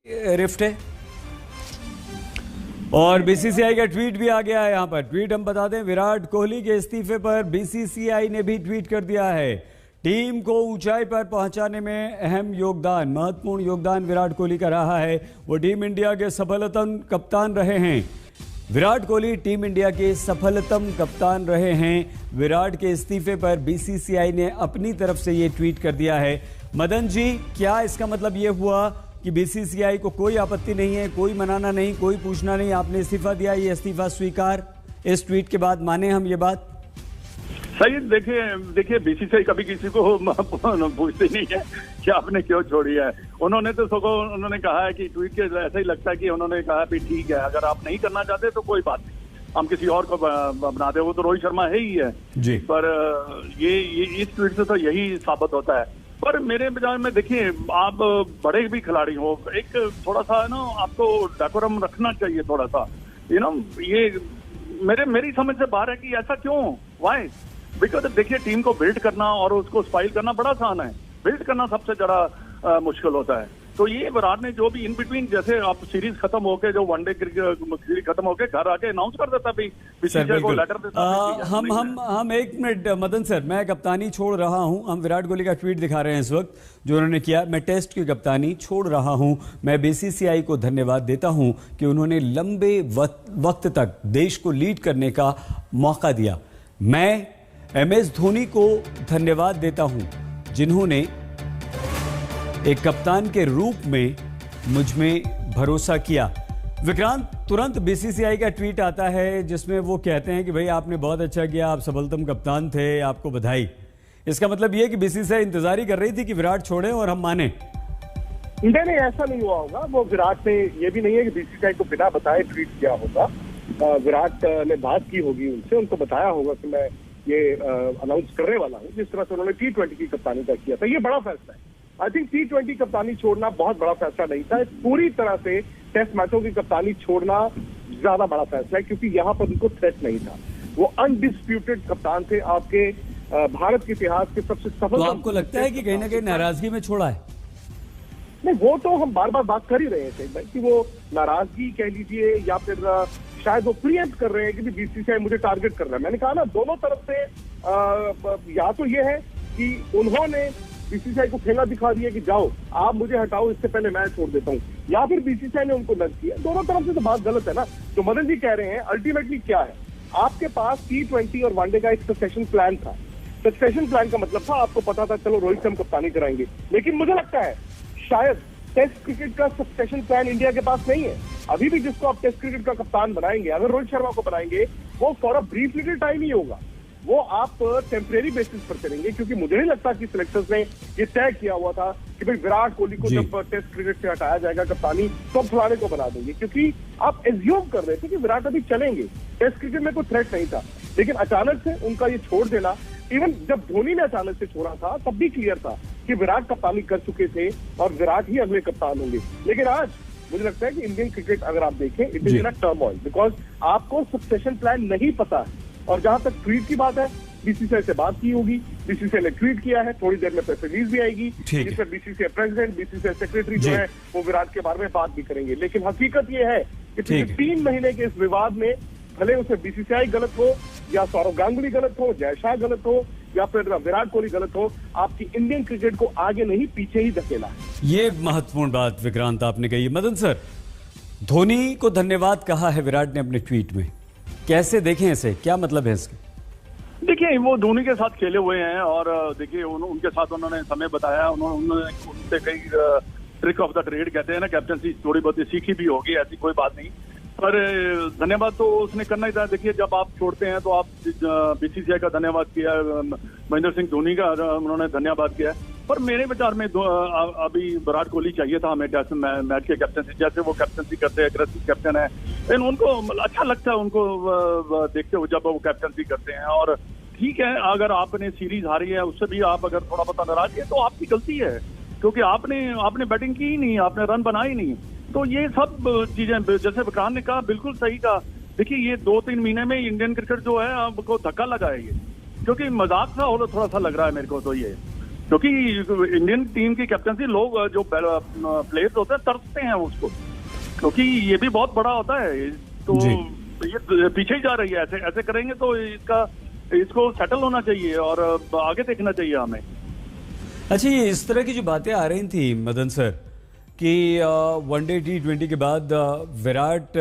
Rift है। और BCCI का ट्वीट भी आ गया है। यहां पर ट्वीट हम बता दें, विराट कोहली के इस्तीफे पर बीसीसीआई ने भी ट्वीट कर दिया है। टीम को ऊंचाई पर पहुंचाने में अहम योगदान, महत्वपूर्ण योगदान विराट कोहली का रहा है। वो टीम इंडिया के सफलतम कप्तान रहे हैं। विराट कोहली टीम इंडिया के सफलतम कप्तान रहे हैं। विराट के इस्तीफे पर बीसीसीआई ने अपनी तरफ से ये ट्वीट कर दिया है। मदन जी, क्या इसका मतलब ये हुआ कि बीसीसीआई को कोई आपत्ति नहीं है, कोई मनाना नहीं, कोई पूछना नहीं, आपने इस्तीफा दिया, ये इस्तीफा स्वीकार इस ट्वीट के बाद माने हम ये बात? सही, देखिए बीसीसीआई कभी किसी को पूछती नहीं है कि आपने क्यों छोड़ी है। उन्होंने तो उन्होंने कहा है कि ट्वीट के ऐसा ही लगता है कि उन्होंने कहा भी ठीक है, अगर आप नहीं करना चाहते तो कोई बात नहीं, हम किसी और को बना दे। वो तो रोहित शर्मा है ही है जी। पर ये इस ट्वीट से तो यही साबित होता है। पर मेरे विचार में देखिए, आप बड़े भी खिलाड़ी हो, एक थोड़ा सा ना आपको डेकोरम रखना चाहिए थोड़ा सा, ये मेरी समझ से बाहर है कि ऐसा क्यों, वाई? बिकॉज देखिए, टीम को बिल्ड करना और उसको स्पाइल करना बड़ा आसान है, बिल्ड करना सबसे ज्यादा मुश्किल होता है। तो ये विराट ने जो भी इन बिटवीन, जैसे आप सीरीज खत्म होके, जो वनडे सीरीज खत्म होके घर आके अनाउंस कर देता भी, को लेटर देता। हम एक मिनट मदन सर, मैं कप्तानी छोड़ रहा हूं। हम विराट कोहली का ट्वीट दिखा रहे हैं इस वक्त जो उन्होंने किया, मैं टेस्ट की कप्तानी छोड़ रहा हूं। मैं बीसीसीआई को धन्यवाद देता हूं कि उन्होंने लंबे वक्त तक देश को लीड करने का मौका दिया। मैं MS धोनी को धन्यवाद देता हूं जिन्होंने एक कप्तान के रूप में मुझ में भरोसा किया। विक्रांत, तुरंत बीसीसीआई का ट्वीट आता है जिसमें वो कहते हैं कि भाई आपने बहुत अच्छा किया, आप सफलतम कप्तान थे, आपको बधाई। इसका मतलब ये कि बीसीसीआई इंतजार ही कर रही थी कि विराट छोड़े और हम माने। नहीं, ऐसा नहीं हुआ होगा। वो विराट ने, ये भी नहीं है कि बीसीसीआई को बिना बताए ट्वीट किया होगा। विराट ने बात की होगी उनसे, उनको बताया होगा कि मैं ये अनाउंस करने वाला हूँ, जिस तरह से उन्होंने T20 की कप्तानी का किया था। ये बड़ा फैसला है। आई थिंक T20 कप्तानी छोड़ना बहुत बड़ा फैसला नहीं था। पूरी तरह से टेस्ट मैचों की कप्तानी छोड़ना ज्यादा बड़ा फैसला है, क्योंकि यहाँ पर उनको थ्रेट नहीं था। वो अनडिस्प्यूटेड कप्तान थे, आपके भारत के इतिहास के सबसे सफल। तो आपको लगता है कि कहीं ना कहीं नाराजगी में छोड़ा है? नहीं, वो तो हम बार बार बात कर ही रहे थे भाई, कि वो नाराजगी कह लीजिए या फिर शायद वो प्रीएम्प्ट कर रहे हैं कि बीसीसीआई मुझे टारगेट कर रहा है। मैंने कहा ना, दोनों तरफ से या तो ये है कि उन्होंने बीसीसीआई को ठेला दिखा दिया कि जाओ आप मुझे हटाओ, इससे पहले मैं छोड़ देता हूँ, या फिर बीसीसीआई ने उनको नज़ किया। दोनों तरफ से तो बात गलत है ना। जो मदन जी कह रहे हैं, अल्टीमेटली क्या है, आपके पास T20 और वनडे का एक सक्सेशन प्लान था। सक्सेशन प्लान का मतलब था, आपको पता था चलो रोहित से हम कप्तानी कराएंगे, लेकिन मुझे लगता है शायद टेस्ट क्रिकेट का सक्सेशन प्लान इंडिया के पास नहीं है। अभी भी जिसको आप टेस्ट क्रिकेट का कप्तान बनाएंगे, अगर रोहित शर्मा को बनाएंगे, वो for a brief little time ही होगा, वो आप टेम्परेरी बेसिस पर करेंगे। क्योंकि मुझे नहीं लगता कि सिलेक्टर्स ने ये तय किया हुआ था कि भाई विराट कोहली को जब टेस्ट क्रिकेट से हटाया जाएगा कप्तानी, तो अब फलाने को बना देंगे, क्योंकि आप एज्यूम कर रहे थे कि विराट अभी चलेंगे। टेस्ट क्रिकेट में कोई थ्रेट नहीं था, लेकिन अचानक से उनका ये छोड़ देना, इवन जब धोनी ने अचानक से छोड़ा था तब भी क्लियर था कि विराट कप्तानी कर चुके थे और विराट ही अगले कप्तान होंगे। लेकिन आज मुझे लगता है कि इंडियन क्रिकेट अगर आप देखें, it is in a turmoil, because आपको सक्सेशन प्लान नहीं पता है। और जहां तक ट्वीट की बात है, बीसीसीआई से बात की होगी, बीसीसीआई ने ट्वीट किया है, थोड़ी देर में प्रेस रिलीज भी आएगी जिसमें बीसीसीआई प्रेसिडेंट, बीसीसीआई सेक्रेटरी जो है वो विराट के बारे में बात भी करेंगे। लेकिन हकीकत ये है कि पिछले 3 महीने के इस विवाद में, भले उसे बीसीसीआई गलत हो या सौरव गांगुली गलत हो, जय शाह गलत हो या फिर विराट कोहली गलत हो, आपकी इंडियन क्रिकेट को आगे नहीं पीछे ही धकेला है। ये महत्वपूर्ण बात विक्रांत आपने कही। मदन सर, धोनी को धन्यवाद कहा है विराट ने अपने ट्वीट में, कैसे देखें इसे, क्या मतलब है इसका? देखिए, वो धोनी के साथ खेले हुए हैं और देखिए उनके साथ उन्होंने समय बताया, उन्होंने उनसे कई ट्रिक ऑफ द ट्रेड कहते हैं ना, कैप्टनसी थोड़ी बहुत सीखी भी होगी, ऐसी कोई बात नहीं। पर धन्यवाद तो उसने करना ही था। देखिए, जब आप छोड़ते हैं तो आप बीसीसीआई का धन्यवाद किया, महेंद्र सिंह धोनी का उन्होंने धन्यवाद किया। पर मेरे विचार में अभी विराट कोहली चाहिए था हमें टेस्ट मैच के कैप्टनसी, जैसे वो कैप्टनसी करते हैं, अग्रेसिव कैप्टन है, लेकिन उनको अच्छा लगता है उनको देखते हुए जब वो कैप्टनसी करते हैं। और ठीक है, अगर आपने सीरीज हारी है उससे भी आप अगर थोड़ा बहुत नाराज है तो आपकी गलती है, क्योंकि आपने बैटिंग की ही नहीं, आपने रन बनाए ही नहीं। तो ये सब चीजें जैसे विक्रांत ने कहा, बिल्कुल सही कहा। देखिए, ये 2-3 महीने में इंडियन क्रिकेट जो है आपको धक्का लगा है ये, क्योंकि मजाक सा और थोड़ा सा लग रहा है मेरे को तो ये। क्योंकि इंडियन टीम की कैप्टनसी लोग जो प्लेयर्स होते हैं तरसते हैं उसको, क्योंकि ये भी बहुत बड़ा होता है। तो ये पीछे ही जा रही है, ऐसे ऐसे करेंगे तो इसको सेटल होना चाहिए और आगे देखना चाहिए हमें। अच्छा, ये इस तरह की जो बातें आ रही थी मदन सर कि वनडे T20 के बाद विराट